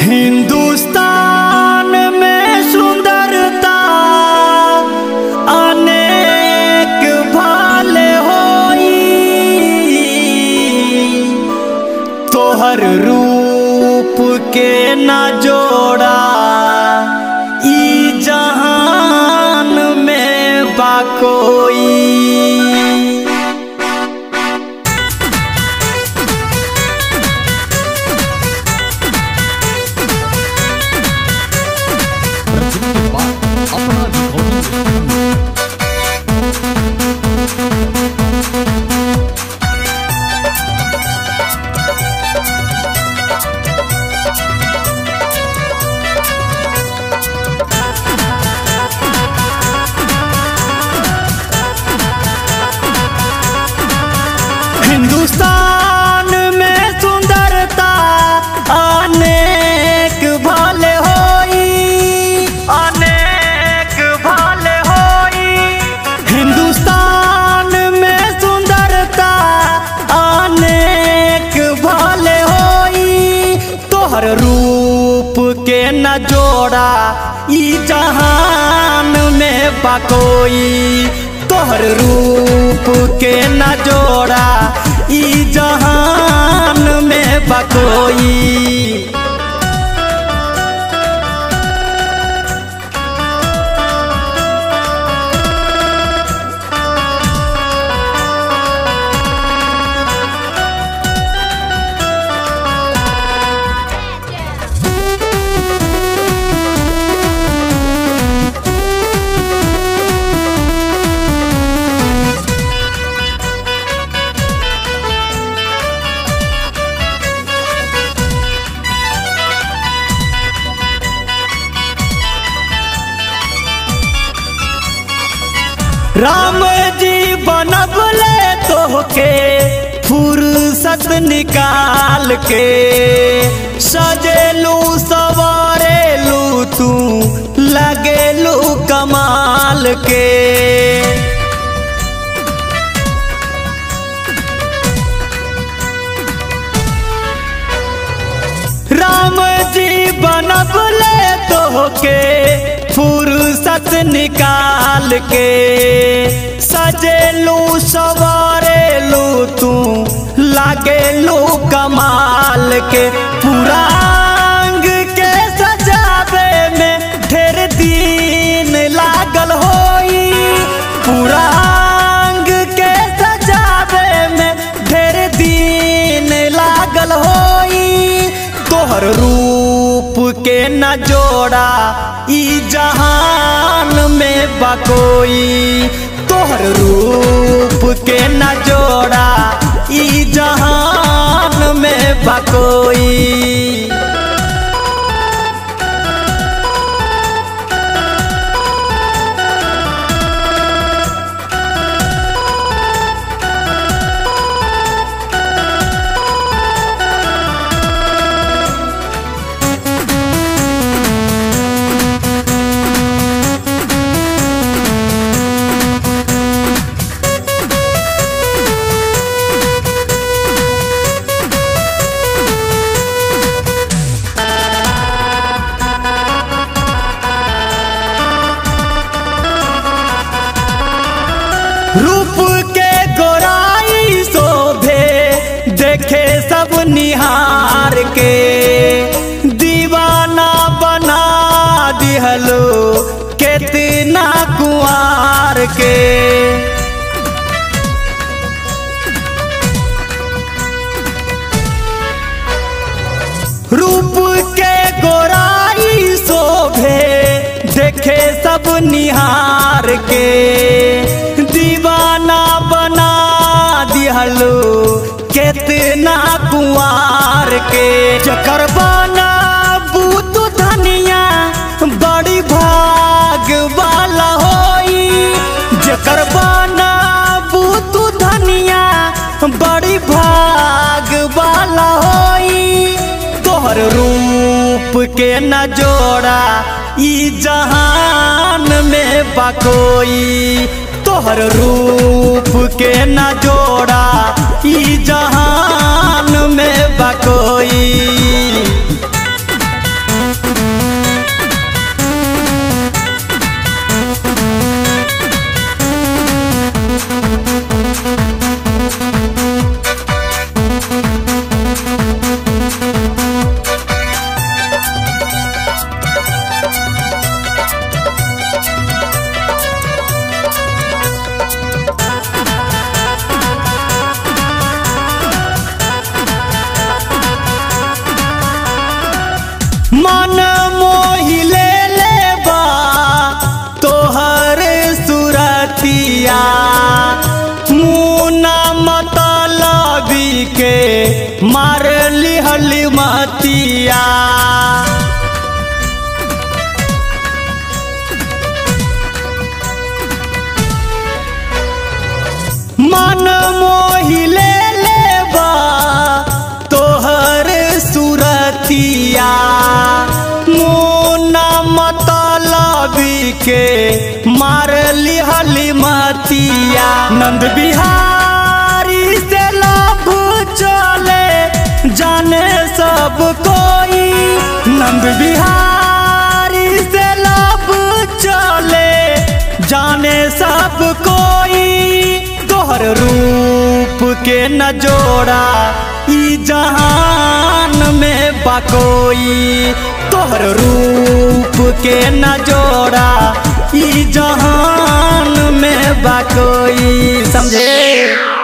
हिंदुस्तान में सुंदरता अनेक भाले होई, तोहर रूप के न जोड़ा ई जहान में बाकोई। हिंदुस्तान में सुंदरता अनेक भाले होई, अनेक भाले होई। हिंदुस्तान में सुंदरता अनेक भाले होई, तोहर रूप के न जोड़ा ई जहान में बाकोई। तोहर रूप के न जोड़ा ई जहान में बाकोई। राम जी बनबले तोहके फुर्सत निकाल के, सजेलू सवारेलू तू लगेलू कमाल के। राम जी बनबले तोहके फुर्सत निकाल के, सजेलू सवारेलू तू लागेलू कमाल के। पूरा अंग के सजावे में ढेर दिन लागल होई, पूरा अंग के सजावे में ढेर दिन लागल होई। तोहर रूप के न जोड़ा ई जहान में बाकोई। तोहर रूप के न जोड़ा ई जहान में बाकोई। रूप के गोराई शोभे देखे सब निहार के, दीवाना बना दिहलो कितना कुंवार के। रूप के गोराई शोभे देखे सब निहार के, दीवाना बना दिहलो कितना कुंवार के। जकर बना बूत धनिया बड़ी भाग वाला होई, जकर बना बूत धनिया बड़ी भाग वाला होई। तोहर रूप के न जोड़ा ई जहान में बाकोई। तोहर रूप के न जोड़ा ई जहान में बा कोई। मार लिहली मतिया। मन मोहिले लेबा तोहर सुरतिया, मुन्ना मतलबी के मार लिहली मतिया। नंद बिहारी से लभ चले जाने सब कोई, नंद बिहारी से लभ चले जाने सब कोई। तोहर रूप के न जोड़ा ई जहान में बाकोई, तोहर रूप के न जोड़ा ई जहान में बाकोई। समझे।